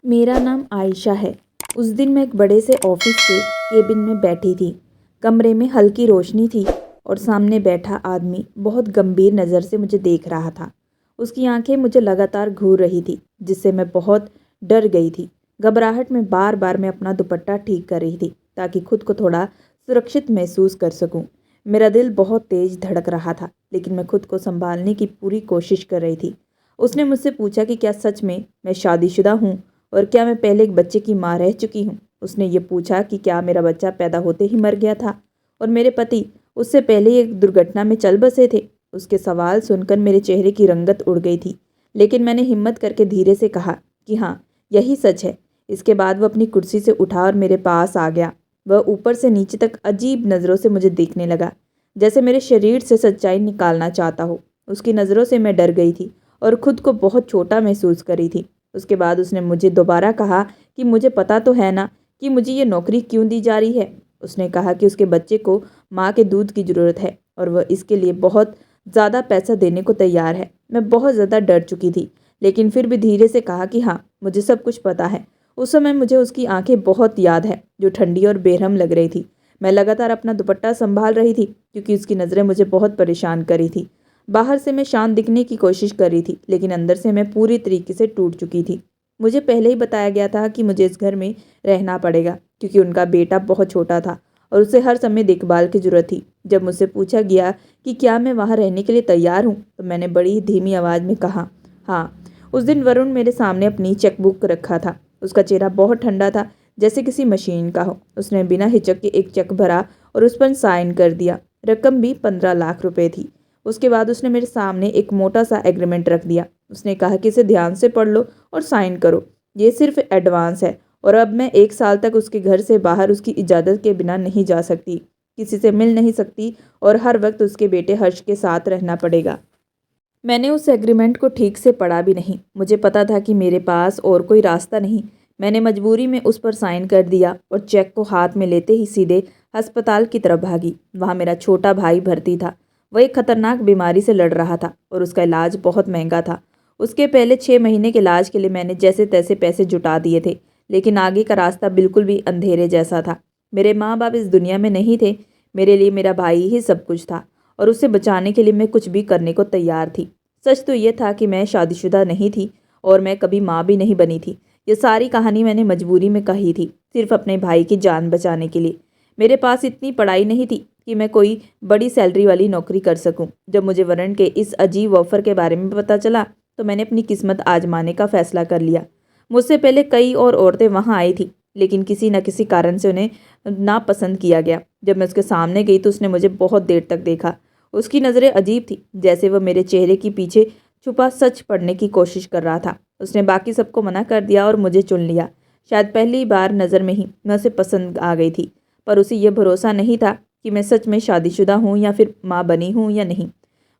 मेरा नाम आयशा है। उस दिन मैं एक बड़े से ऑफिस के केबिन में बैठी थी। कमरे में हल्की रोशनी थी और सामने बैठा आदमी बहुत गंभीर नज़र से मुझे देख रहा था। उसकी आंखें मुझे लगातार घूर रही थी, जिससे मैं बहुत डर गई थी। घबराहट में बार बार मैं अपना दुपट्टा ठीक कर रही थी ताकि खुद को थोड़ा सुरक्षित महसूस कर सकूं। मेरा दिल बहुत तेज धड़क रहा था, लेकिन मैं खुद को संभालने की पूरी कोशिश कर रही थी। उसने मुझसे पूछा कि क्या सच में मैं शादीशुदा हूँ और क्या मैं पहले एक बच्चे की माँ रह चुकी हूँ। उसने ये पूछा कि क्या मेरा बच्चा पैदा होते ही मर गया था और मेरे पति उससे पहले ही एक दुर्घटना में चल बसे थे। उसके सवाल सुनकर मेरे चेहरे की रंगत उड़ गई थी, लेकिन मैंने हिम्मत करके धीरे से कहा कि हाँ, यही सच है। इसके बाद वह अपनी कुर्सी से उठा और मेरे पास आ गया। वह ऊपर से नीचे तक अजीब नज़रों से मुझे देखने लगा, जैसे मेरे शरीर से सच्चाई निकालना चाहता हो। उसकी नज़रों से मैं डर गई थी और खुद को बहुत छोटा महसूस कर रही थी। उसके बाद उसने मुझे दोबारा कहा कि मुझे पता तो है ना कि मुझे ये नौकरी क्यों दी जा रही है। उसने कहा कि उसके बच्चे को माँ के दूध की ज़रूरत है और वह इसके लिए बहुत ज़्यादा पैसा देने को तैयार है। मैं बहुत ज़्यादा डर चुकी थी, लेकिन फिर भी धीरे से कहा कि हाँ, मुझे सब कुछ पता है। उस समय मुझे उसकी आंखें बहुत याद है, जो ठंडी और बेरहम लग रही थी। मैं लगातार अपना दुपट्टा संभाल रही थी, क्योंकि उसकी नज़रें मुझे बहुत परेशान कर रही थी। बाहर से मैं शांत दिखने की कोशिश कर रही थी, लेकिन अंदर से मैं पूरी तरीके से टूट चुकी थी। मुझे पहले ही बताया गया था कि मुझे इस घर में रहना पड़ेगा, क्योंकि उनका बेटा बहुत छोटा था और उसे हर समय देखभाल की ज़रूरत थी। जब मुझसे पूछा गया कि क्या मैं वहाँ रहने के लिए तैयार हूँ, तो मैंने बड़ी ही धीमी आवाज़ में कहा, हाँ। उस दिन वरुण मेरे सामने अपनी चेकबुक रखा था। उसका चेहरा बहुत ठंडा था, जैसे किसी मशीन का हो। उसने बिना हिचक के एक चेक भरा और उस पर साइन कर दिया। रकम भी 15 लाख रुपए थी। उसके बाद उसने मेरे सामने एक मोटा सा एग्रीमेंट रख दिया। उसने कहा कि इसे ध्यान से पढ़ लो और साइन करो। ये सिर्फ एडवांस है और अब मैं 1 साल तक उसके घर से बाहर उसकी इजाज़त के बिना नहीं जा सकती, किसी से मिल नहीं सकती और हर वक्त उसके बेटे हर्ष के साथ रहना पड़ेगा। मैंने उस एग्रीमेंट को ठीक से पढ़ा भी नहीं। मुझे पता था कि मेरे पास और कोई रास्ता नहीं। मैंने मजबूरी में उस पर साइन कर दिया और चेक को हाथ में लेते ही सीधे अस्पताल की तरफ भागी। वहाँ मेरा छोटा भाई भर्ती था। वह एक खतरनाक बीमारी से लड़ रहा था और उसका इलाज बहुत महंगा था। उसके पहले 6 महीने के इलाज के लिए मैंने जैसे तैसे पैसे जुटा दिए थे, लेकिन आगे का रास्ता बिल्कुल भी अंधेरे जैसा था। मेरे माँ बाप इस दुनिया में नहीं थे। मेरे लिए मेरा भाई ही सब कुछ था और उसे बचाने के लिए मैं कुछ भी करने को तैयार थी। सच तो ये था कि मैं शादीशुदा नहीं थी और मैं कभी माँ भी नहीं बनी थी। ये सारी कहानी मैंने मजबूरी में कही थी, सिर्फ अपने भाई की जान बचाने के लिए। मेरे पास इतनी पढ़ाई नहीं थी कि मैं कोई बड़ी सैलरी वाली नौकरी कर सकूं। जब मुझे वरुण के इस अजीब ऑफर के बारे में पता चला, तो मैंने अपनी किस्मत आजमाने का फैसला कर लिया। मुझसे पहले कई और औरतें वहाँ आई थी, लेकिन किसी न किसी कारण से उन्हें नापसंद किया गया। जब मैं उसके सामने गई तो उसने मुझे बहुत देर तक देखा। उसकी नज़रें अजीब थी, जैसे वह मेरे चेहरे के पीछे छुपा सच पढ़ने की कोशिश कर रहा था। उसने बाकी सबको मना कर दिया और मुझे चुन लिया। शायद पहली बार नज़र में ही मैं उसे पसंद आ गई थी, पर उसे यह भरोसा नहीं था कि मैं सच में शादीशुदा हूँ या फिर माँ बनी हूँ या नहीं।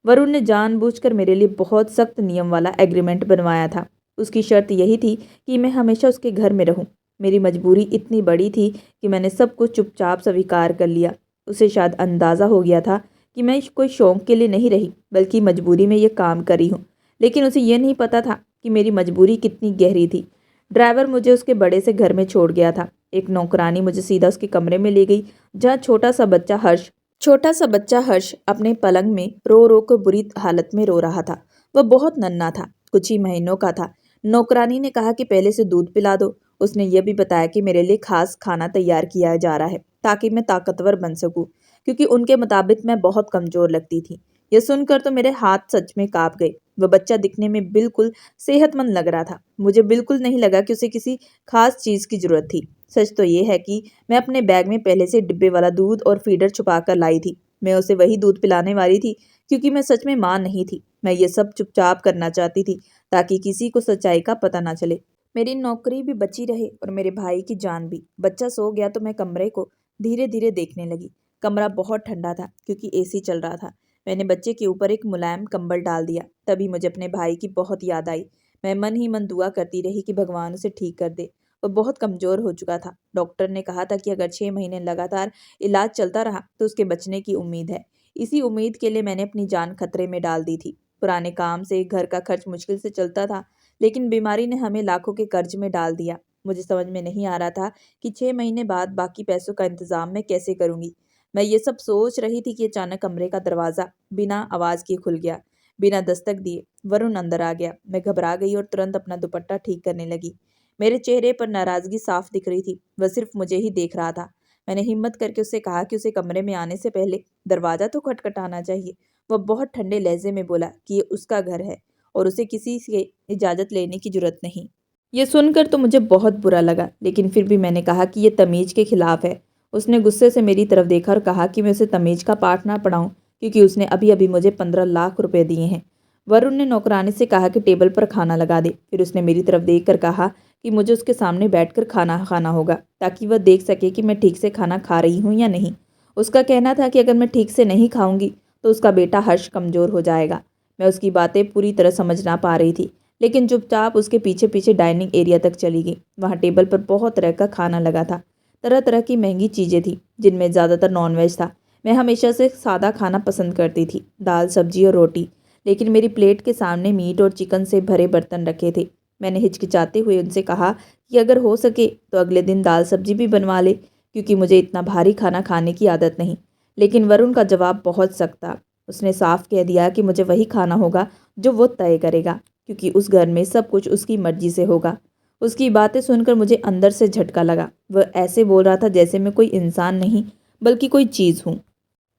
वरुण ने जानबूझकर मेरे लिए बहुत सख्त नियम वाला एग्रीमेंट बनवाया था। उसकी शर्त यही थी कि मैं हमेशा उसके घर में रहूं। मेरी मजबूरी इतनी बड़ी थी कि मैंने सब कुछ चुपचाप स्वीकार कर लिया। उसे शायद अंदाज़ा हो गया था कि मैं कोई शौक के लिए नहीं रही, बल्कि मजबूरी में ये काम करी हूँ। लेकिन उसे यह नहीं पता था कि मेरी मजबूरी कितनी गहरी थी। ड्राइवर मुझे उसके बड़े से घर में छोड़ गया था। एक नौकरानी मुझे सीधा उसके कमरे में ले गई, जहाँ छोटा सा बच्चा हर्ष अपने पलंग में रो रो कर बुरी हालत में रो रहा था। वह बहुत नन्हा था, कुछ ही महीनों का था। नौकरानी ने कहा कि पहले से दूध पिला दो। उसने यह भी बताया कि मेरे लिए खास खाना तैयार किया जा रहा है ताकि मैं ताकतवर बन सकूं, क्योंकि उनके मुताबिक मैं बहुत कमजोर लगती थी। यह सुनकर तो मेरे हाथ सच में कांप गए। वह बच्चा दिखने में बिल्कुल सेहतमंद लग रहा था। मुझे बिल्कुल नहीं लगा कि उसे किसी खास चीज़ की ज़रूरत थी। सच तो ये है कि मैं अपने बैग में पहले से डिब्बे वाला दूध और फीडर छुपा कर लाई थी। मैं उसे वही दूध पिलाने वाली थी, क्योंकि मैं सच में माँ नहीं थी। मैं ये सब चुपचाप करना चाहती थी ताकि किसी को सच्चाई का पता ना चले। मेरी नौकरी भी बची रहे और मेरे भाई की जान भी। बच्चा सो गया तो मैं कमरे को धीरे धीरे देखने लगी। कमरा बहुत ठंडा था, क्योंकि एसी चल रहा था। मैंने बच्चे के ऊपर एक मुलायम कंबल डाल दिया। तभी मुझे अपने भाई की बहुत याद आई। मैं मन ही मन दुआ करती रही कि भगवान उसे ठीक कर दे। वह बहुत कमज़ोर हो चुका था। डॉक्टर ने कहा था कि अगर 6 महीने लगातार इलाज चलता रहा तो उसके बचने की उम्मीद है। इसी उम्मीद के लिए मैंने अपनी जान खतरे में डाल दी थी। पुराने काम से घर का खर्च मुश्किल से चलता था। लेकिन बीमारी ने हमें लाखों के कर्ज में डाल दिया। मुझे समझ में नहीं आ रहा था कि 6 महीने बाद बाकी पैसों का इंतजाम मैं कैसे करूंगी। मैं ये सब सोच रही थी कि अचानक कमरे का दरवाज़ा बिना आवाज़ के खुल गया। बिना दस्तक दिए वरुण अंदर आ गया। मैं घबरा गई और तुरंत अपना दुपट्टा ठीक करने लगी। मेरे चेहरे पर नाराज़गी साफ दिख रही थी। वह सिर्फ मुझे ही देख रहा था। मैंने हिम्मत करके उससे कहा कि उसे कमरे में आने से पहले दरवाज़ा तो खटखटाना चाहिए। वह बहुत ठंडे लहजे में बोला कि ये उसका घर है और उसे किसी से इजाज़त लेने की जरूरत नहीं। ये सुनकर तो मुझे बहुत बुरा लगा, लेकिन फिर भी मैंने कहा कि ये तमीज़ के खिलाफ है। उसने गुस्से से मेरी तरफ देखा और कहा कि मैं उसे तमीज़ का पाठ ना पढ़ाऊं, क्योंकि उसने अभी अभी मुझे 15 लाख रुपए दिए हैं। वरुण ने नौकरानी से कहा कि टेबल पर खाना लगा दे। फिर उसने मेरी तरफ देख कर कहा कि मुझे उसके सामने बैठकर खाना खाना होगा, ताकि वह देख सके कि मैं ठीक से खाना खा रही हूँ या नहीं। उसका कहना था कि अगर मैं ठीक से नहीं खाऊंगी तो उसका बेटा हर्ष कमज़ोर हो जाएगा। मैं उसकी बातें पूरी तरह समझ ना पा रही थी, लेकिन चुपचाप उसके पीछे पीछे डाइनिंग एरिया तक चली गई। वहाँ टेबल पर बहुत तरह का खाना लगा था। तरह तरह की महंगी चीज़ें थी, जिनमें ज़्यादातर नॉनवेज था। मैं हमेशा से सादा खाना पसंद करती थी, दाल सब्जी और रोटी, लेकिन मेरी प्लेट के सामने मीट और चिकन से भरे बर्तन रखे थे। मैंने हिचकिचाते हुए उनसे कहा कि अगर हो सके तो अगले दिन दाल सब्जी भी बनवा ले, क्योंकि मुझे इतना भारी खाना खाने की आदत नहीं। लेकिन वरुण का जवाब बहुत सख्त था। उसने साफ कह दिया कि मुझे वही खाना होगा जो वो तय करेगा, क्योंकि उस घर में सब कुछ उसकी मर्जी से होगा। उसकी बातें सुनकर मुझे अंदर से झटका लगा। वह ऐसे बोल रहा था जैसे मैं कोई इंसान नहीं बल्कि कोई चीज़ हूँ।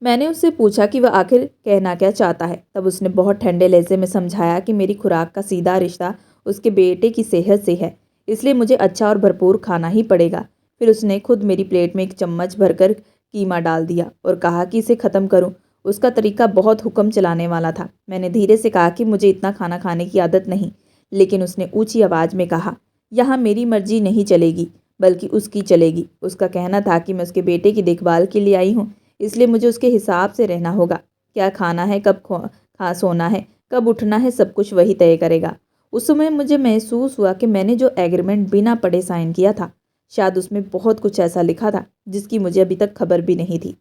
मैंने उससे पूछा कि वह आखिर कहना क्या चाहता है। तब उसने बहुत ठंडे लहजे में समझाया कि मेरी खुराक का सीधा रिश्ता उसके बेटे की सेहत से है, इसलिए मुझे अच्छा और भरपूर खाना ही पड़ेगा। फिर उसने खुद मेरी प्लेट में एक चम्मच भरकर कीमा डाल दिया और कहा कि इसे ख़त्म करूं। उसका तरीका बहुत हुक्म चलाने वाला था। मैंने धीरे से कहा कि मुझे इतना खाना खाने की आदत नहीं, लेकिन उसने ऊंची आवाज़ में कहा, यहाँ मेरी मर्जी नहीं चलेगी बल्कि उसकी चलेगी। उसका कहना था कि मैं उसके बेटे की देखभाल के लिए आई हूँ, इसलिए मुझे उसके हिसाब से रहना होगा। क्या खाना है, कब खा सोना है, कब उठना है, सब कुछ वही तय करेगा। उस समय मुझे महसूस हुआ कि मैंने जो एग्रीमेंट बिना पढ़े साइन किया था, शायद उसमें बहुत कुछ ऐसा लिखा था जिसकी मुझे अभी तक खबर भी नहीं थी।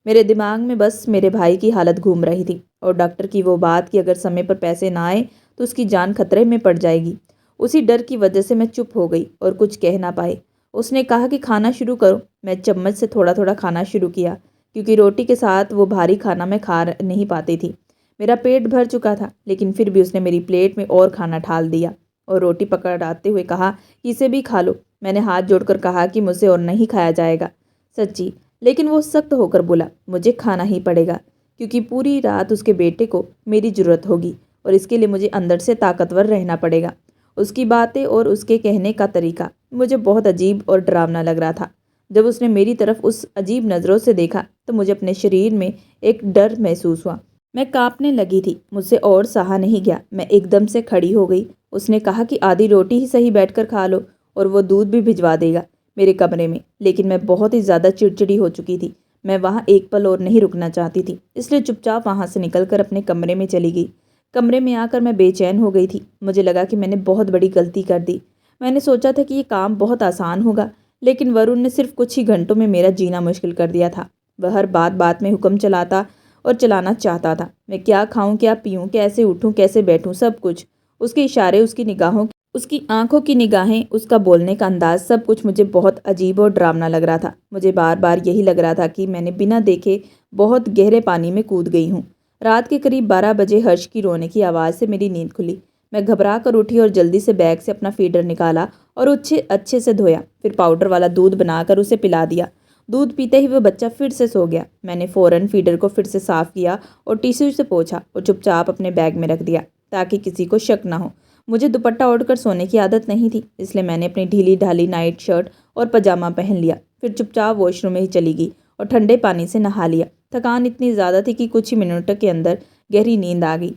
मेरे दिमाग में बस मेरे भाई की हालत घूम रही थी और डॉक्टर की वो बात कि अगर समय पर पैसे ना आए तो उसकी जान खतरे में पड़ जाएगी। उसी डर की वजह से मैं चुप हो गई और कुछ कह ना पाई। उसने कहा कि खाना शुरू करो। मैं चम्मच से थोड़ा थोड़ा खाना शुरू किया, क्योंकि रोटी के साथ वो भारी खाना मैं खा नहीं पाती थी। मेरा पेट भर चुका था, लेकिन फिर भी उसने मेरी प्लेट में और खाना ढाल दिया और रोटी पकड़ाते हुए कहा कि इसे भी खा लो। मैंने हाथ जोड़कर कहा कि मुझसे और नहीं खाया जाएगा, सच्ची। लेकिन वो सख्त होकर बोला, मुझे खाना ही पड़ेगा, क्योंकि पूरी रात उसके बेटे को मेरी ज़रूरत होगी और इसके लिए मुझे अंदर से ताकतवर रहना पड़ेगा। उसकी बातें और उसके कहने का तरीका मुझे बहुत अजीब और डरावना लग रहा था। जब उसने मेरी तरफ उस अजीब नज़रों से देखा तो मुझे अपने शरीर में एक डर महसूस हुआ। मैं कांपने लगी थी। मुझसे और सहा नहीं गया। मैं एकदम से खड़ी हो गई। उसने कहा कि आधी रोटी ही सही बैठकर खा लो, और वो दूध भी भिजवा देगा मेरे कमरे में। लेकिन मैं बहुत ही ज़्यादा चिड़चिड़ी हो चुकी थी। मैं वहाँ एक पल और नहीं रुकना चाहती थी, इसलिए चुपचाप वहाँ से निकलकर अपने कमरे में चली गई। कमरे में आकर मैं बेचैन हो गई थी। मुझे लगा कि मैंने बहुत बड़ी गलती कर दी। मैंने सोचा था कि ये काम बहुत आसान होगा, लेकिन वरुण ने सिर्फ कुछ ही घंटों में मेरा जीना मुश्किल कर दिया था। वह हर बात बात में हुक्म चलाता और चलाना चाहता था। मैं क्या खाऊं, क्या पीऊं, कैसे उठूं, कैसे बैठूं, सब कुछ। उसके इशारे, उसकी निगाहों, उसकी आंखों की निगाहें, उसका बोलने का अंदाज, सब कुछ मुझे बहुत अजीब और डरावना लग रहा था। मुझे बार बार यही लग रहा था कि मैंने बिना देखे बहुत गहरे पानी में कूद गई हूँ। रात के करीब 12 बजे हर्ष की रोने की आवाज़ से मेरी नींद खुली। मैं घबरा कर उठी और जल्दी से बैग से अपना फीडर निकाला और उसे अच्छे से धोया। फिर पाउडर वाला दूध बनाकर उसे पिला दिया। दूध पीते ही वह बच्चा फिर से सो गया। मैंने फ़ौरन फीडर को फिर से साफ़ किया और टिश्यू से पोंछा और चुपचाप अपने बैग में रख दिया, ताकि किसी को शक ना हो। मुझे दुपट्टा ओढ़कर सोने की आदत नहीं थी, इसलिए मैंने अपनी ढीली ढाली नाइट शर्ट और पजामा पहन लिया। फिर चुपचाप वॉशरूम में ही चली गई और ठंडे पानी से नहा लिया। थकान इतनी ज़्यादा थी कि कुछ ही मिनटों के अंदर गहरी नींद आ गई।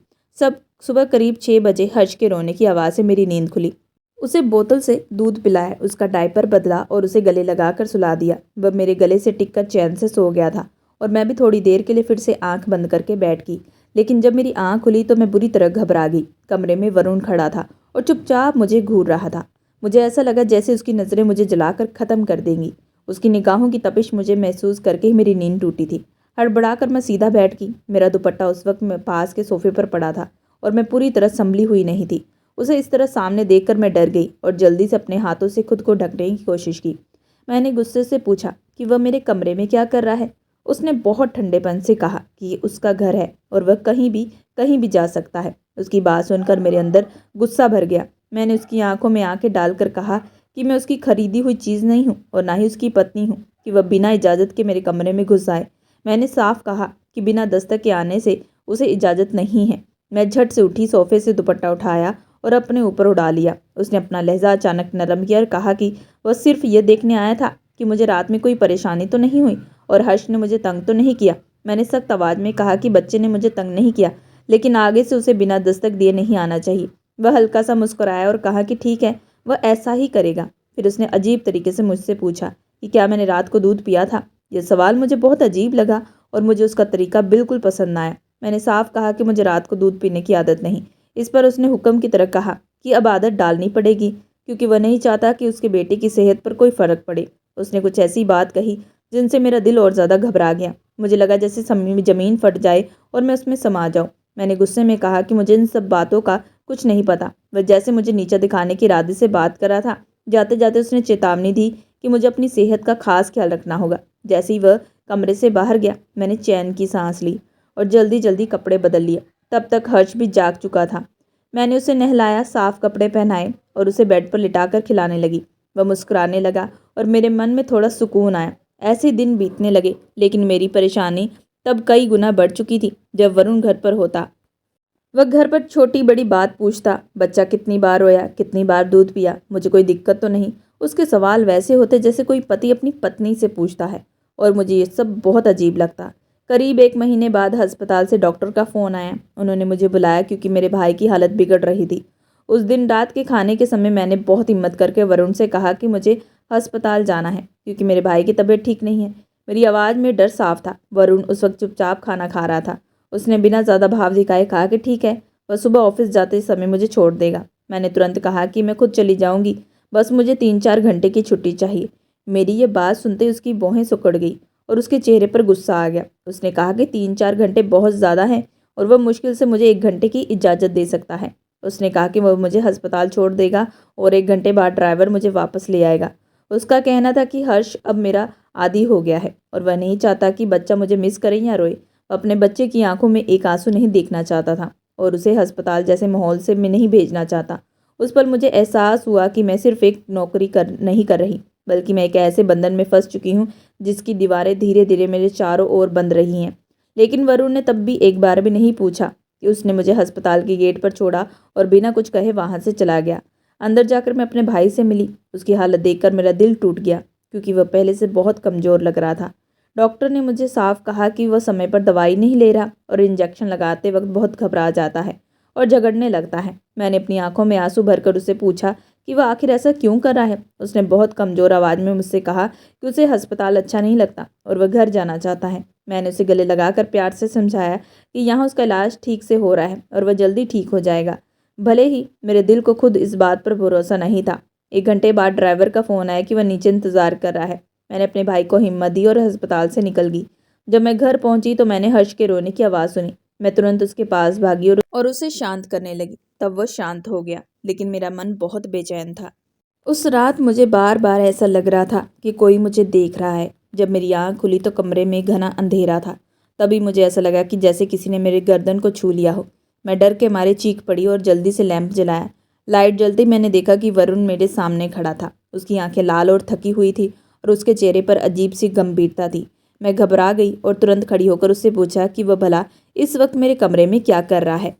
सुबह करीब 6 बजे हर्ष के रोने की आवाज़ से मेरी नींद खुली। उसे बोतल से दूध पिलाया, उसका डायपर बदला और उसे गले लगाकर सुला दिया। वह मेरे गले से टिककर चैन से सो गया था और मैं भी थोड़ी देर के लिए फिर से आंख बंद करके बैठ गई। लेकिन जब मेरी आंख खुली तो मैं बुरी तरह घबरा गई। कमरे में वरुण खड़ा था और चुपचाप मुझे घूर रहा था। मुझे ऐसा लगा जैसे उसकी नज़रें मुझे जलाकर ख़त्म कर देंगी। उसकी निगाहों की तपिश मुझे महसूस करके ही मेरी नींद टूटी थी। हड़बड़ाकर मैं सीधा बैठ गई। मेरा दुपट्टा उस वक्त पास के सोफे पर पड़ा था और मैं पूरी तरह संभली हुई नहीं थी। उसे इस तरह सामने देखकर मैं डर गई और जल्दी से अपने हाथों से खुद को ढकने की कोशिश की। मैंने गुस्से से पूछा कि वह मेरे कमरे में क्या कर रहा है। उसने बहुत ठंडेपन से कहा कि ये उसका घर है और वह कहीं भी जा सकता है। उसकी बात सुनकर मेरे अंदर गुस्सा भर गया। मैंने उसकी आंखों में आंखें डालकर कहा कि मैं उसकी खरीदी हुई चीज़ नहीं हूँ और ना ही उसकी पत्नी हूँ कि वह बिना इजाज़त के मेरे कमरे में घुस आए। मैंने साफ कहा कि बिना दस्तक के आने से उसे इजाज़त नहीं है। मैं झट से उठी, सोफे से दुपट्टा उठाया और अपने ऊपर उड़ा लिया। उसने अपना लहजा अचानक नरम किया और कहा कि वह सिर्फ ये देखने आया था कि मुझे रात में कोई परेशानी तो नहीं हुई और हर्ष ने मुझे तंग तो नहीं किया। मैंने सख्त आवाज़ में कहा कि बच्चे ने मुझे तंग नहीं किया, लेकिन आगे से उसे बिना दस्तक दिए नहीं आना चाहिए। वह हल्का सा मुस्कुराया और कहा कि ठीक है, वह ऐसा ही करेगा। फिर उसने अजीब तरीके से मुझसे पूछा कि क्या मैंने रात को दूध पिया था। यह सवाल मुझे बहुत अजीब लगा और मुझे उसका तरीका बिल्कुल पसंद आया। मैंने साफ कहा कि मुझे रात को दूध पीने की आदत नहीं। इस पर उसने हुक्म की तरह कहा कि अब आदत डालनी पड़ेगी, क्योंकि वह नहीं चाहता कि उसके बेटे की सेहत पर कोई फ़र्क पड़े। उसने कुछ ऐसी बात कही जिनसे मेरा दिल और ज़्यादा घबरा गया। मुझे लगा जैसे ज़मीन फट जाए और मैं उसमें समा जाऊँ। मैंने गुस्से में कहा कि मुझे इन सब बातों का कुछ नहीं पता। वह जैसे मुझे नीचा दिखाने के इरादे से बात कर रहा था। जाते जाते उसने चेतावनी दी कि मुझे अपनी सेहत का खास ख्याल रखना होगा। जैसे ही वह कमरे से बाहर गया, मैंने चैन की सांस ली और जल्दी जल्दी कपड़े बदल लिए। तब तक हर्ष भी जाग चुका था। मैंने उसे नहलाया, साफ कपड़े पहनाए और उसे बेड पर लिटाकर खिलाने लगी। वह मुस्कुराने लगा और मेरे मन में थोड़ा सुकून आया। ऐसे दिन बीतने लगे, लेकिन मेरी परेशानी तब कई गुना बढ़ चुकी थी। जब वरुण घर पर होता, वह घर पर छोटी बड़ी बात पूछता। बच्चा कितनी बार रोया, कितनी बार दूध पिया, मुझे कोई दिक्कत तो नहीं। उसके सवाल वैसे होते जैसे कोई पति अपनी पत्नी से पूछता है, और मुझे ये सब बहुत अजीब लगता। करीब 1 महीने बाद अस्पताल से डॉक्टर का फ़ोन आया। उन्होंने मुझे बुलाया क्योंकि मेरे भाई की हालत बिगड़ रही थी। उस दिन रात के खाने के समय मैंने बहुत हिम्मत करके वरुण से कहा कि मुझे अस्पताल जाना है क्योंकि मेरे भाई की तबीयत ठीक नहीं है। मेरी आवाज़ में डर साफ था। वरुण उस वक्त चुपचाप खाना खा रहा था। उसने बिना ज़्यादा भाव दिखाए कहा कि ठीक है, वह सुबह ऑफिस जाते समय मुझे छोड़ देगा। मैंने तुरंत कहा कि मैं खुद चली जाऊंगी, बस मुझे 3-4 घंटे की छुट्टी चाहिए। मेरी ये बात सुनते ही उसकी भौहें सिकुड़ गई और उसके चेहरे पर गुस्सा आ गया। उसने कहा कि 3-4 घंटे बहुत ज़्यादा हैं और वह मुश्किल से मुझे 1 घंटे की इजाज़त दे सकता है। उसने कहा कि वह मुझे अस्पताल छोड़ देगा और 1 घंटे बाद ड्राइवर मुझे वापस ले आएगा। उसका कहना था कि हर्ष अब मेरा आदी हो गया है और वह नहीं चाहता कि बच्चा मुझे मिस करे या रोए। वह अपने बच्चे की आंखों में एक आंसू नहीं देखना चाहता था और उसे अस्पताल जैसे माहौल से मैं नहीं भेजना चाहता। उस पर मुझे एहसास हुआ कि मैं सिर्फ एक नौकरी नहीं कर रही, बल्कि मैं एक ऐसे बंधन में फंस चुकी हूँ जिसकी दीवारें धीरे धीरे मेरे चारों ओर बंद रही हैं। लेकिन वरुण ने तब भी एक बार भी नहीं पूछा कि उसने मुझे अस्पताल के गेट पर छोड़ा और बिना कुछ कहे वहाँ से चला गया। अंदर जाकर मैं अपने भाई से मिली। उसकी हालत देखकर मेरा दिल टूट गया क्योंकि वह पहले से बहुत कमज़ोर लग रहा था। डॉक्टर ने मुझे साफ कहा कि वह समय पर दवाई नहीं ले रहा और इंजेक्शन लगाते वक्त बहुत घबरा जाता है और झगड़ने लगता है। मैंने अपनी आंखों में आंसू भरकर उससे पूछा कि वह आखिर ऐसा क्यों कर रहा है। उसने बहुत कमज़ोर आवाज़ में मुझसे कहा कि उसे अस्पताल अच्छा नहीं लगता और वह घर जाना चाहता है। मैंने उसे गले लगाकर प्यार से समझाया कि यहाँ उसका इलाज ठीक से हो रहा है और वह जल्दी ठीक हो जाएगा। भले ही मेरे दिल को खुद इस बात पर भरोसा नहीं था। 1 घंटे बाद ड्राइवर का फ़ोन आया कि वह नीचे इंतज़ार कर रहा है। मैंने अपने भाई को हिम्मत दी और अस्पताल से निकल गई। जब मैं घर पहुंची तो मैंने हर्ष के रोने की आवाज़ सुनी। मैं तुरंत उसके पास भागी और उसे शांत करने लगी। तब वह शांत हो गया, लेकिन मेरा मन बहुत बेचैन था। उस रात मुझे बार बार ऐसा लग रहा था कि कोई मुझे देख रहा है। जब मेरी आँख खुली तो कमरे में घना अंधेरा था। तभी मुझे ऐसा लगा कि जैसे किसी ने मेरे गर्दन को छू लिया हो। मैं डर के मारे चीख पड़ी और जल्दी से लैंप जलाया। लाइट जलते ही मैंने देखा कि वरुण मेरे सामने खड़ा था। उसकी आंखें लाल और थकी हुई थी और उसके चेहरे पर अजीब सी गंभीरता थी। मैं घबरा गई और तुरंत खड़ी होकर उससे पूछा कि वह भला इस वक्त मेरे कमरे में क्या कर रहा है।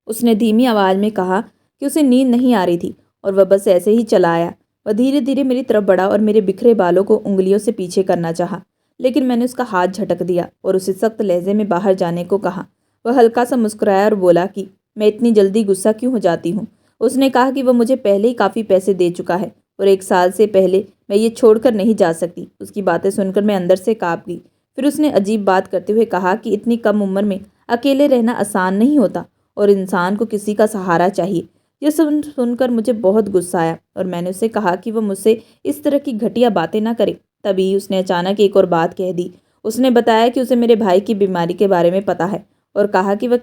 उसने धीमी आवाज़ में कहा कि उसे नींद नहीं आ रही थी और वह बस ऐसे ही चला आया। वह धीरे धीरे मेरी तरफ बढ़ा और मेरे बिखरे बालों को उंगलियों से पीछे करना चाहा, लेकिन मैंने उसका हाथ झटक दिया और उसे सख्त लहजे में बाहर जाने को कहा। वह हल्का सा मुस्कुराया और बोला कि मैं इतनी जल्दी गुस्सा क्यों हो जाती हूँ। उसने कहा कि वह मुझे पहले ही काफ़ी पैसे दे चुका है और 1 साल से पहले मैं ये छोड़कर नहीं जा सकती। उसकी बातें सुनकर मैं अंदर से काँप गई। फिर उसने अजीब बात करते हुए कहा कि इतनी कम उम्र में अकेले रहना आसान नहीं होता और इंसान को किसी का सहारा चाहिए। यह सुनकर मुझे बहुत गुस्सा आया और मैंने उससे कहा कि वह मुझसे इस तरह की घटिया बातें ना करे। तभी उसने अचानक एक और बात कह दी। उसने बताया कि उसे मेरे भाई की बीमारी के बारे में पता है और कहा कि वह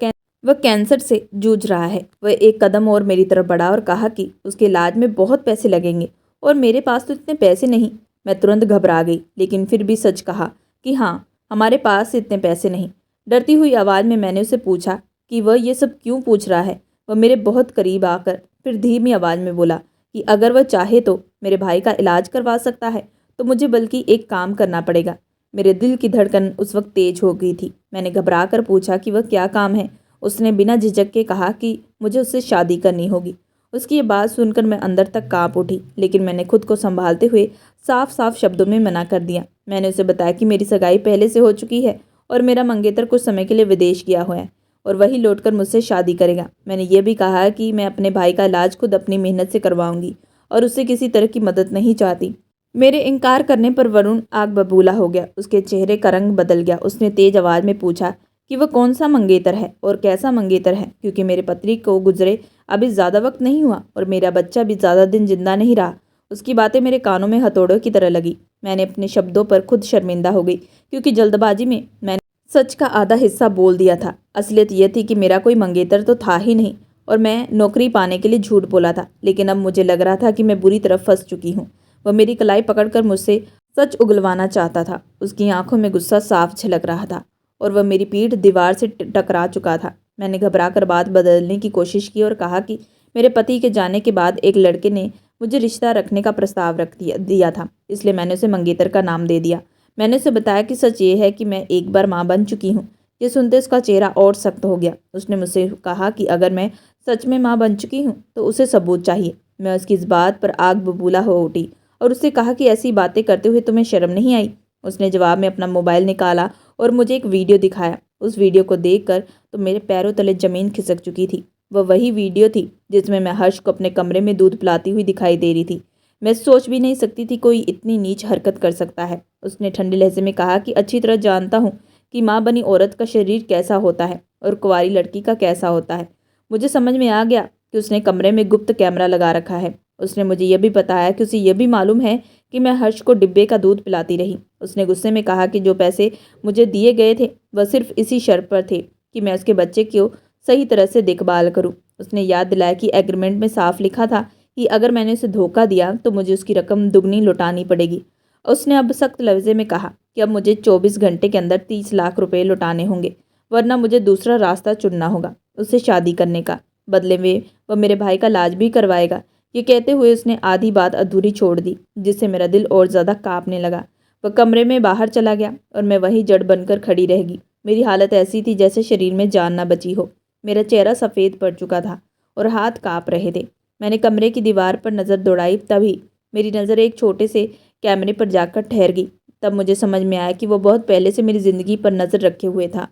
वह कैंसर से जूझ रहा है। वह एक कदम और मेरी तरफ बढ़ा और कहा कि उसके इलाज में बहुत पैसे लगेंगे और मेरे पास तो इतने पैसे नहीं। मैं तुरंत घबरा गई, लेकिन फिर भी सच कहा कि हाँ, हमारे पास इतने पैसे नहीं। डरती हुई आवाज़ में मैंने उसे पूछा कि वह ये सब क्यों पूछ रहा है। वह मेरे बहुत करीब आकर फिर धीमी आवाज़ में बोला कि अगर वह चाहे तो मेरे भाई का इलाज करवा सकता है, तो मुझे बल्कि एक काम करना पड़ेगा। मेरे दिल की धड़कन उस वक्त तेज हो गई थी। मैंने घबरा कर पूछा कि वह क्या काम है। उसने बिना झिझक के कहा कि मुझे उससे शादी करनी होगी। उसकी ये बात सुनकर मैं अंदर तक कांप उठी, लेकिन मैंने खुद को संभालते हुए साफ साफ शब्दों में मना कर दिया। मैंने उसे बताया कि मेरी सगाई पहले से हो चुकी है और मेरा मंगेतर कुछ समय के लिए विदेश गया हुआ है और वही लौटकर मुझसे शादी करेगा। मैंने ये भी कहा कि मैं अपने भाई का इलाज खुद अपनी मेहनत से करवाऊंगी और उससे किसी तरह की मदद नहीं चाहती। मेरे इनकार करने पर वरुण आग बबूला हो गया। उसके चेहरे का रंग बदल गया। उसने तेज आवाज़ में पूछा कि वह कौन सा मंगेतर है और कैसा मंगेतर है, क्योंकि मेरे पति को गुजरे अभी ज़्यादा वक्त नहीं हुआ और मेरा बच्चा भी ज़्यादा दिन जिंदा नहीं रहा। उसकी बातें मेरे कानों में हथौड़ों की तरह लगी। मैंने अपने शब्दों पर खुद शर्मिंदा हो गई, क्योंकि जल्दबाजी में मैंने सच का आधा हिस्सा बोल दिया था। असलियत यह थी कि मेरा कोई मंगेतर तो था ही नहीं और मैं नौकरी पाने के लिए झूठ बोला था। लेकिन अब मुझे लग रहा था कि मैं बुरी तरह फंस चुकी हूँ। वह मेरी कलाई पकड़कर मुझसे सच उगलवाना चाहता था। उसकी आंखों में गुस्सा साफ झलक रहा था और वह मेरी पीठ दीवार से टकरा चुका था। मैंने घबराकर बात बदलने की कोशिश की और कहा कि मेरे पति के जाने के बाद एक लड़के ने मुझे रिश्ता रखने का प्रस्ताव रख दिया था, इसलिए मैंने उसे मंगेतर का नाम दे दिया। मैंने उसे बताया कि सच ये है कि मैं एक बार माँ बन चुकी हूँ। ये सुनते उसका चेहरा और सख्त हो गया। उसने मुझसे कहा कि अगर मैं सच में माँ बन चुकी हूँ तो उसे सबूत चाहिए। मैं उसकी इस बात पर आग बबूला हो उठी और उससे कहा कि ऐसी बातें करते हुए तुम्हें शर्म नहीं आई। उसने जवाब में अपना मोबाइल निकाला और मुझे एक वीडियो दिखाया। उस वीडियो को देखकर तो मेरे पैरों तले जमीन खिसक चुकी थी। वह वही वीडियो थी जिसमें मैं हर्ष को अपने कमरे में दूध पिलाती हुई दिखाई दे रही थी। मैं सोच भी नहीं सकती थी कोई इतनी नीच हरकत कर सकता है। उसने ठंडे लहजे में कहा कि अच्छी तरह जानता हूँ कि माँ बनी औरत का शरीर कैसा होता है और कुंवारी लड़की का कैसा होता है। मुझे समझ में आ गया कि उसने कमरे में गुप्त कैमरा लगा रखा है। उसने मुझे यह भी बताया कि उसे यह भी मालूम है कि मैं हर्ष को डिब्बे का दूध पिलाती रही। उसने गुस्से में कहा कि जो पैसे मुझे दिए गए थे वह सिर्फ इसी शर्त पर थे कि मैं उसके बच्चे को सही तरह से देखभाल करूं। उसने याद दिलाया कि एग्रीमेंट में साफ लिखा था कि अगर मैंने उसे धोखा दिया तो मुझे उसकी रकम दुगनी लौटानी पड़ेगी। उसने अब सख्त लफ्ज़े में कहा कि अब मुझे 24 घंटे के अंदर 30 लाख रुपए लौटाने होंगे, वरना मुझे दूसरा रास्ता चुनना होगा उससे शादी करने का। बदले में वह मेरे भाई का इलाज भी करवाएगा। ये कहते हुए उसने आधी बात अधूरी छोड़ दी, जिससे मेरा दिल और ज़्यादा कांपने लगा। वह कमरे में बाहर चला गया और मैं वहीं जड़ बनकर खड़ी रह गई। मेरी हालत ऐसी थी जैसे शरीर में जान न बची हो। मेरा चेहरा सफ़ेद पड़ चुका था और हाथ काँप रहे थे। मैंने कमरे की दीवार पर नज़र दौड़ाई, तभी मेरी नज़र एक छोटे से कैमरे पर जाकर ठहर गई। तब मुझे समझ में आया कि वो बहुत पहले से मेरी ज़िंदगी पर नज़र रखे हुए था।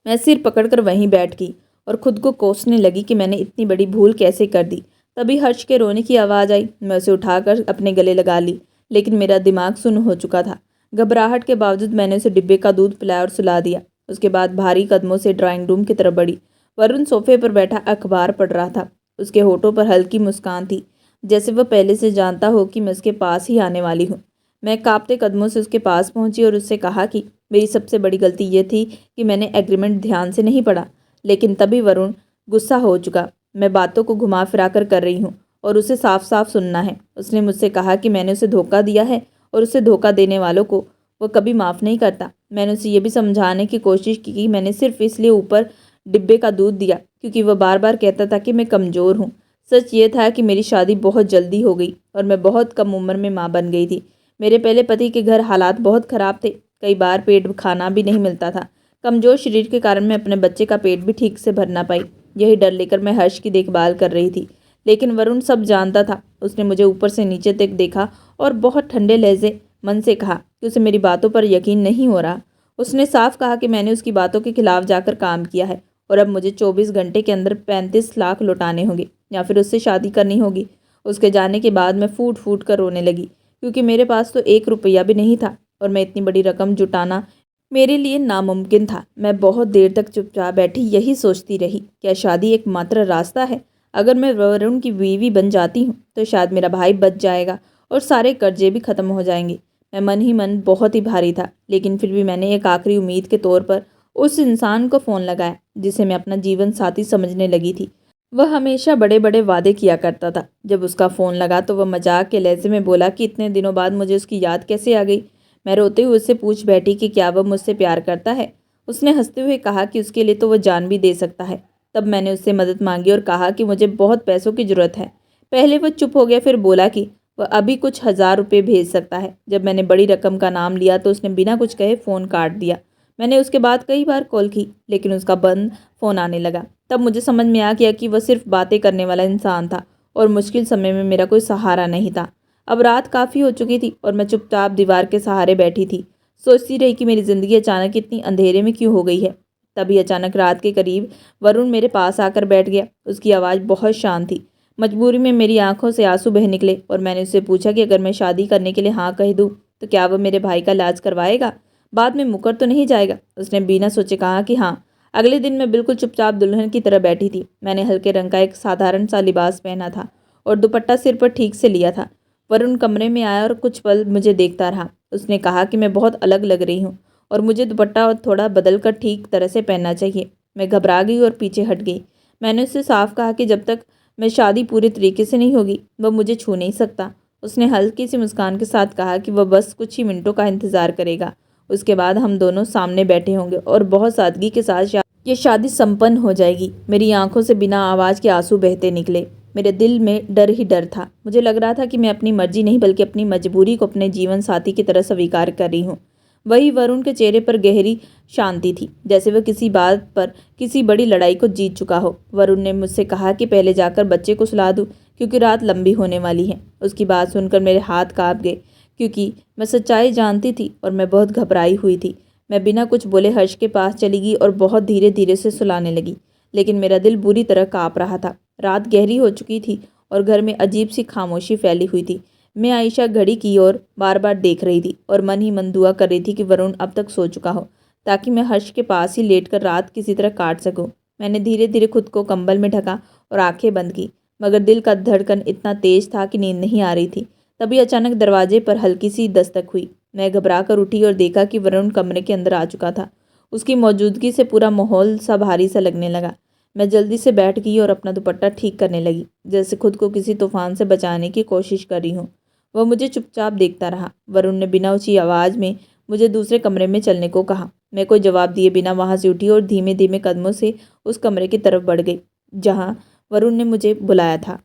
मैं सिर पकड़कर वहीं बैठ गई और खुद को कोसने लगी कि मैंने इतनी बड़ी भूल कैसे कर दी। तभी हर्ष के रोने की आवाज़ आई। मैं उसे उठाकर अपने गले लगा ली, लेकिन मेरा दिमाग सुन्न हो चुका था। घबराहट के बावजूद मैंने उसे डिब्बे का दूध पिलाया और सुला दिया। उसके बाद भारी कदमों से ड्राइंग रूम की तरफ बढ़ी। वरुण सोफे पर बैठा अखबार पढ़ रहा था। उसके होठों पर हल्की मुस्कान थी, जैसे वह पहले से जानता हो कि मैं उसके पास ही आने वाली हूँ। मैं कांपते कदमों से उसके पास पहुंची और उससे कहा कि मेरी सबसे बड़ी गलती ये थी कि मैंने एग्रीमेंट ध्यान से नहीं पढ़ा। लेकिन तभी वरुण गुस्सा हो चुका। मैं बातों को घुमा फिरा कर रही हूँ और उसे साफ साफ सुनना है। उसने मुझसे कहा कि मैंने उसे धोखा दिया है और उसे धोखा देने वालों को वो कभी माफ़ नहीं करता। मैंने उसे ये भी समझाने की कोशिश की कि मैंने सिर्फ इसलिए ऊपर डिब्बे का दूध दिया क्योंकि वह बार बार कहता था कि मैं कमज़ोर हूँ। सच ये था कि मेरी शादी बहुत जल्दी हो गई और मैं बहुत कम उम्र में माँ बन गई थी। मेरे पहले पति के घर हालात बहुत ख़राब थे। कई बार पेट खाना भी नहीं मिलता था। कमज़ोर शरीर के कारण मैं अपने बच्चे का पेट भी ठीक से भर ना पाई। यही डर लेकर मैं हर्ष की देखभाल कर रही थी। लेकिन वरुण सब जानता था। उसने मुझे ऊपर से नीचे तक देखा और बहुत ठंडे लहजे मन से कहा कि उसे मेरी बातों पर यकीन नहीं हो रहा। उसने साफ कहा कि मैंने उसकी बातों के खिलाफ जाकर काम किया है और अब मुझे 24 घंटे के अंदर 35 लाख लौटाने होंगे या फिर उससे शादी करनी होगी। उसके जाने के बाद मैं फूट फूट कर रोने लगी, क्योंकि मेरे पास तो 1 रुपया भी नहीं था और मैं इतनी बड़ी रकम जुटाना मेरे लिए नामुमकिन था। मैं बहुत देर तक चुपचाप बैठी यही सोचती रही, क्या शादी एकमात्र रास्ता है? अगर मैं वरुण की बीवी बन जाती हूँ तो शायद मेरा भाई बच जाएगा और सारे कर्जे भी ख़त्म हो जाएंगे। मैं मन ही मन बहुत ही भारी था, लेकिन फिर भी मैंने एक आखिरी उम्मीद के तौर पर उस इंसान को फ़ोन लगाया जिसे मैं अपना जीवन साथी समझने लगी थी। वह हमेशा बड़े बड़े वादे किया करता था। जब उसका फ़ोन लगा तो वह मजाक के लहजे में बोला कि इतने दिनों बाद मुझे उसकी याद कैसे आ गई। मैं रोते हुए उससे पूछ बैठी कि क्या वह मुझसे प्यार करता है। उसने हंसते हुए कहा कि उसके लिए तो वह जान भी दे सकता है। तब मैंने उससे मदद मांगी और कहा कि मुझे बहुत पैसों की ज़रूरत है। पहले वह चुप हो गया, फिर बोला कि वह अभी कुछ 1000 रुपये भेज सकता है। जब मैंने बड़ी रकम का नाम लिया तो उसने बिना कुछ कहे फ़ोन काट दिया। मैंने उसके बाद कई बार कॉल की, लेकिन उसका बंद फ़ोन आने लगा। तब मुझे समझ में आ गया कि वह सिर्फ बातें करने वाला इंसान था और मुश्किल समय में मेरा कोई सहारा नहीं था। अब रात काफ़ी हो चुकी थी और मैं चुपचाप दीवार के सहारे बैठी थी, सोचती रही कि मेरी ज़िंदगी अचानक इतनी अंधेरे में क्यों हो गई है। तभी अचानक रात के करीब वरुण मेरे पास आकर बैठ गया। उसकी आवाज़ बहुत शांत थी। मजबूरी में मेरी आंखों से आंसू बह निकले और मैंने उससे पूछा कि अगर मैं शादी करने के लिए हाँ कह दूँ तो क्या वह मेरे भाई का इलाज करवाएगा, बाद में मुकर तो नहीं जाएगा। उसने बिना सोचे कहा कि हाँ। अगले दिन मैं बिल्कुल चुपचाप दुल्हन की तरह बैठी थी। मैंने हल्के रंग का एक साधारण सा लिबास पहना था और दुपट्टा सिर पर ठीक से लिया था। वरुण कमरे में आया और कुछ पल मुझे देखता रहा। उसने कहा कि मैं बहुत अलग लग रही हूँ और मुझे दुपट्टा और थोड़ा बदल कर ठीक तरह से पहनना चाहिए। मैं घबरा गई और पीछे हट गई। मैंने उससे साफ कहा कि जब तक मैं शादी पूरे तरीके से नहीं होगी वह मुझे छू नहीं सकता। उसने हल्की सी मुस्कान के साथ कहा कि वह बस कुछ ही मिनटों का इंतज़ार करेगा। उसके बाद हम दोनों सामने बैठे होंगे और बहुत सादगी के साथ ये शादी संपन्न हो जाएगी। मेरी आंखों से बिना आवाज़ के आंसू बहते निकले। मेरे दिल में डर ही डर था। मुझे लग रहा था कि मैं अपनी मर्जी नहीं बल्कि अपनी मजबूरी को अपने जीवन साथी की तरह स्वीकार कर रही हूँ। वही वरुण के चेहरे पर गहरी शांति थी, जैसे वह किसी बात पर किसी बड़ी लड़ाई को जीत चुका हो। वरुण ने मुझसे कहा कि पहले जाकर बच्चे को सुला दूँ क्योंकि रात लंबी होने वाली है। उसकी बात सुनकर मेरे हाथ कांप गए क्योंकि मैं सच्चाई जानती थी और मैं बहुत घबराई हुई थी। मैं बिना कुछ बोले हर्ष के पास चली गई और बहुत धीरे धीरे से सुलाने लगी, लेकिन मेरा दिल बुरी तरह काँप रहा था। रात गहरी हो चुकी थी और घर में अजीब सी खामोशी फैली हुई थी। मैं आयशा घड़ी की ओर बार बार देख रही थी और मन ही मन दुआ कर रही थी कि वरुण अब तक सो चुका हो, ताकि मैं हर्ष के पास ही लेटकर रात किसी तरह काट सकूं। मैंने धीरे धीरे खुद को कंबल में ढका और आंखें बंद की, मगर दिल का धड़कन इतना तेज था कि नींद नहीं आ रही थी। तभी अचानक दरवाजे पर हल्की सी दस्तक हुई। मैं घबरा कर उठी और देखा कि वरुण कमरे के अंदर आ चुका था। उसकी मौजूदगी से पूरा माहौल सा भारी सा लगने लगा। मैं जल्दी से बैठ गई और अपना दुपट्टा ठीक करने लगी, जैसे खुद को किसी तूफान से बचाने की कोशिश कर रही हूँ। वह मुझे चुपचाप देखता रहा। वरुण ने बिना ऊंची आवाज़ में मुझे दूसरे कमरे में चलने को कहा। मैं कोई जवाब दिए बिना वहाँ से उठी और धीमे धीमे कदमों से उस कमरे की तरफ बढ़ गई जहाँ वरुण ने मुझे बुलाया था।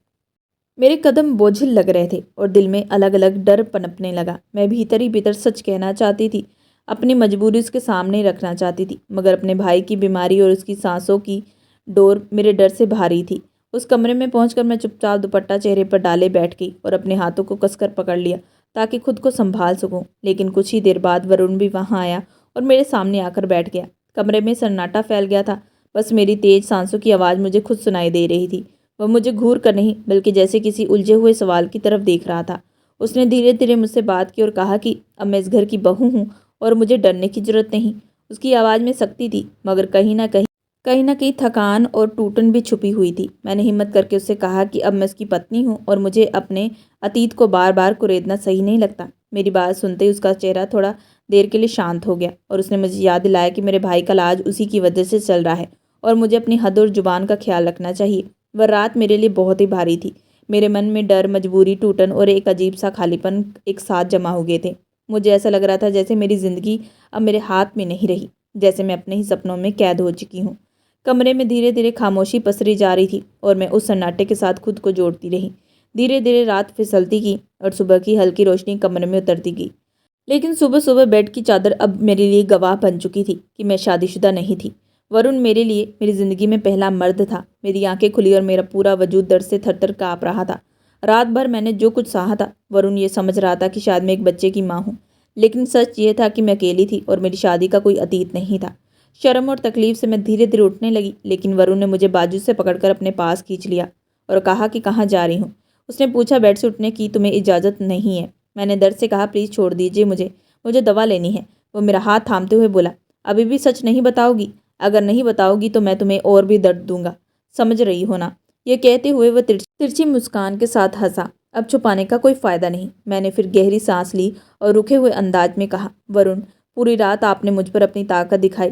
मेरे कदम बोझिल लग रहे थे और दिल में अलग अलग डर पनपने लगा। मैं भीतर ही भीतर सच कहना चाहती थी, अपनी मजबूरी उसके सामने रखना चाहती थी, मगर अपने भाई की बीमारी और उसकी सांसों की डोर मेरे डर से भारी थी। उस कमरे में पहुंचकर मैं चुपचाप दुपट्टा चेहरे पर डाले बैठ गई और अपने हाथों को कसकर पकड़ लिया ताकि खुद को संभाल सकूं। लेकिन कुछ ही देर बाद वरुण भी वहां आया और मेरे सामने आकर बैठ गया। कमरे में सन्नाटा फैल गया था। बस मेरी तेज सांसों की आवाज़ मुझे खुद सुनाई दे रही थी। वह मुझे घूर कर नहीं बल्कि जैसे किसी उलझे हुए सवाल की तरफ देख रहा था। उसने धीरे धीरे मुझसे बात की और कहा कि अब मैं इस घर की बहू हूँ और मुझे डरने की जरूरत नहीं। उसकी आवाज़ में सख्ती थी, मगर कहीं ना कहीं थकान और टूटन भी छुपी हुई थी। मैंने हिम्मत करके उससे कहा कि अब मैं उसकी पत्नी हूँ और मुझे अपने अतीत को बार बार कुरेदना सही नहीं लगता। मेरी बात सुनते ही उसका चेहरा थोड़ा देर के लिए शांत हो गया और उसने मुझे याद दिलाया कि मेरे भाई का इलाज उसी की वजह से चल रहा है और मुझे अपनी हद और जुबान का ख्याल रखना चाहिए। वह रात मेरे लिए बहुत ही भारी थी। मेरे मन में डर, मजबूरी, टूटन और एक अजीब सा खालीपन एक साथ जमा हो गए थे। मुझे ऐसा लग रहा था जैसे मेरी ज़िंदगी अब मेरे हाथ में नहीं रही, जैसे मैं अपने ही सपनों में कैद हो चुकी हूँ। कमरे में धीरे धीरे खामोशी पसरी जा रही थी और मैं उस सन्नाटे के साथ खुद को जोड़ती रही। धीरे धीरे रात फिसलती गई और सुबह की हल्की रोशनी कमरे में उतरती गई। लेकिन सुबह सुबह बेड की चादर अब मेरे लिए गवाह बन चुकी थी कि मैं शादीशुदा नहीं थी। वरुण मेरे लिए मेरी ज़िंदगी में पहला मर्द था। मेरी आंखें खुली और मेरा पूरा वजूद दर्द से थर थर काँप रहा था। रात भर मैंने जो कुछ सहा था, वरुण ये समझ रहा था कि शायद मैं एक बच्चे की माँ हूँ, लेकिन सच ये था कि मैं अकेली थी और मेरी शादी का कोई अतीत नहीं था। शर्म और तकलीफ से मैं धीरे धीरे उठने लगी, लेकिन वरुण ने मुझे बाजू से पकड़कर अपने पास खींच लिया और कहा कि कहाँ जा रही हूँ। उसने पूछा, बेड से उठने की तुम्हें इजाज़त नहीं है। मैंने दर्द से कहा, प्लीज़ छोड़ दीजिए, मुझे दवा लेनी है। वो मेरा हाथ थामते हुए बोला, अभी भी सच नहीं बताओगी? अगर नहीं बताओगी तो मैं तुम्हें और भी दर्द दूंगा, समझ रही हो ना? ये कहते हुए वह तिरछी मुस्कान के साथ हंसा। अब छुपाने का कोई फायदा नहीं। मैंने फिर गहरी सांस ली और रुके हुए अंदाज में कहा, वरुण, पूरी रात आपने मुझ पर अपनी ताकत दिखाई,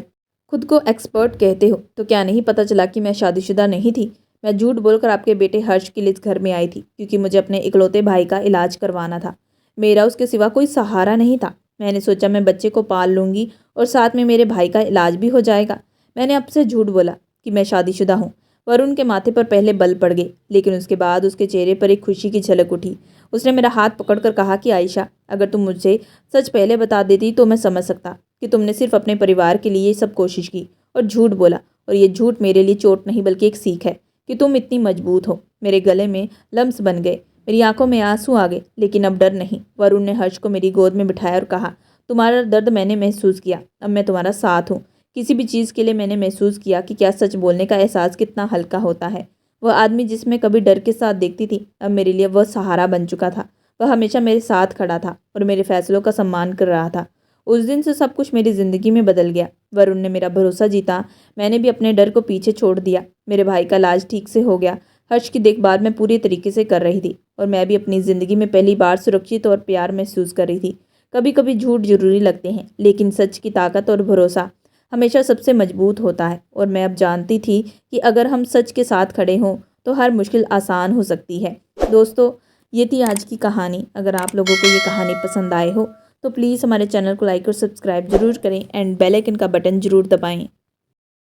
खुद को एक्सपर्ट कहते हो तो क्या नहीं पता चला कि मैं शादीशुदा नहीं थी। मैं झूठ बोलकर आपके बेटे हर्ष के लिए इस घर में आई थी क्योंकि मुझे अपने इकलौते भाई का इलाज करवाना था। मेरा उसके सिवा कोई सहारा नहीं था। मैंने सोचा मैं बच्चे को पाल लूँगी और साथ में मेरे भाई का इलाज भी हो जाएगा। मैंने आपसे झूठ बोला कि मैं शादीशुदा हूँ। वरुण के माथे पर पहले बल पड़ गए, लेकिन उसके बाद उसके चेहरे पर एक खुशी की झलक उठी। उसने मेरा हाथ पकड़कर कहा कि आयशा, अगर तुम मुझसे सच पहले बता देती तो मैं समझ सकता कि तुमने सिर्फ अपने परिवार के लिए सब कोशिश की और झूठ बोला। और ये झूठ मेरे लिए चोट नहीं बल्कि एक सीख है कि तुम इतनी मजबूत हो। मेरे गले में लम्स बन गए, मेरी आंखों में आंसू आ गए, लेकिन अब डर नहीं। वरुण ने हर्ष को मेरी गोद में बिठाया और कहा, तुम्हारा दर्द मैंने महसूस किया, अब मैं तुम्हारा साथ हूँ। किसी भी चीज़ के लिए मैंने महसूस किया कि क्या सच बोलने का एहसास कितना हल्का होता है। वह आदमी जिसमें कभी डर के साथ देखती थी, अब मेरे लिए वह सहारा बन चुका था। वह हमेशा मेरे साथ खड़ा था और मेरे फैसलों का सम्मान कर रहा था। उस दिन से सब कुछ मेरी ज़िंदगी में बदल गया। वरुण ने मेरा भरोसा जीता, मैंने भी अपने डर को पीछे छोड़ दिया। मेरे भाई का इलाज ठीक से हो गया, हर्ष की देखभाल मैं पूरी तरीके से कर रही थी और मैं भी अपनी ज़िंदगी में पहली बार सुरक्षित और प्यार महसूस कर रही थी। कभी कभी झूठ जरूरी लगते हैं, लेकिन सच की ताकत और भरोसा हमेशा सबसे मजबूत होता है। और मैं अब जानती थी कि अगर हम सच के साथ खड़े हों तो हर मुश्किल आसान हो सकती है। दोस्तों, ये थी आज की कहानी। अगर आप लोगों को ये कहानी पसंद आए हो तो प्लीज़ हमारे चैनल को लाइक और सब्सक्राइब ज़रूर करें एंड बेल आइकन का बटन ज़रूर दबाएं।